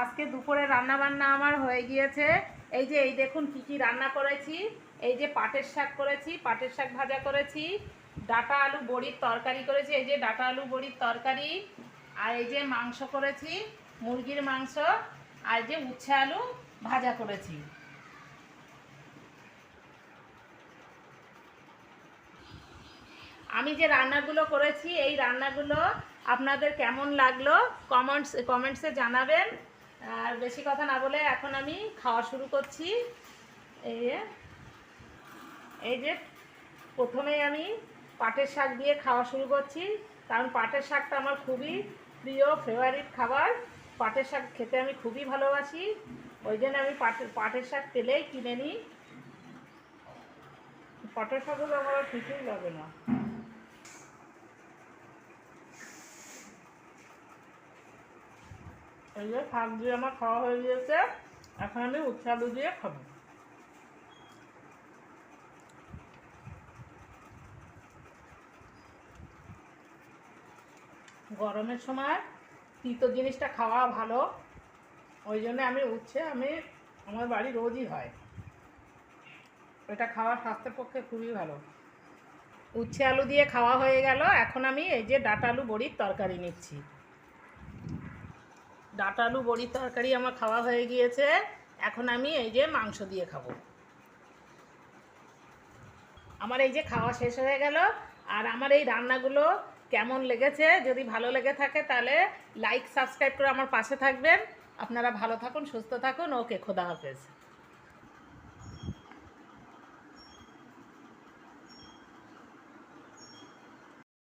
আজকে দুপুরে রান্না বান্না আমার হয়ে গিয়েছে। এই দেখুন কি কি রান্না করেছি। এই যে পাটের শাক করেছি, পাটের শাক ভাজা করেছি, ডাঁটা আলু বড়ির তরকারি করেছি, এই যে ডাঁটা আলু বড়ির তরকারি, আর এই যে মাংস করেছি, মুরগির মাংস, আর যে উচ্ছে আলু ভাজা করেছি। আমি যে রান্নাগুলো করেছি এই রান্নাগুলো আপনাদের কেমন লাগলো কমেন্টসে জানাবেন। আর বেশি কথা না বলে এখন আমি খাওয়া শুরু করছি। এই যে এই যে প্রথমেই আমি পাটের শাক দিয়ে খাওয়া শুরু করছি, কারণ পাটের শাকটা আমার খুবই প্রিয় ফেভারিট খাবার। পাটের শাক খেতে আমি খুবই ভালোবাসি, ওই জন্য আমি পাটের শাক পেলেই কিনে নিই। পাটের শাকগুলো আমার কিছুই লাগে না। এই যে শাক দিয়ে আমার খাওয়া হয়ে গিয়েছে, এখন আমি উচ্ছে আলু দিয়ে খাবো। গরমের সময় তিতো জিনিসটা খাওয়া ভালো, ওই জন্য আমি আমার বাড়ি রোজই হয়, এটা খাওয়া স্বাস্থ্যের পক্ষে খুবই ভালো। উচ্ছে আলু দিয়ে খাওয়া হয়ে গেল, এখন আমি এই যে ডাঁটা আলু বড়ির তরকারি নিচ্ছি। ডাঁটা আলু বড়ির তরকারি আমার খাওয়া হয়ে গিয়েছে, এখন আমি এই যে মাংস দিয়ে খাবো। আমার এই যে খাওয়া শেষ হয়ে গেল। আর আমার এই রান্নাগুলো কেমন লেগেছে, যদি ভালো লেগে থাকে তাহলে লাইক সাবস্ক্রাইব করে আমার পাশে থাকবেন। আপনারা ভালো থাকুন, সুস্থ থাকুন। ওকে, খোদা হাফেজ।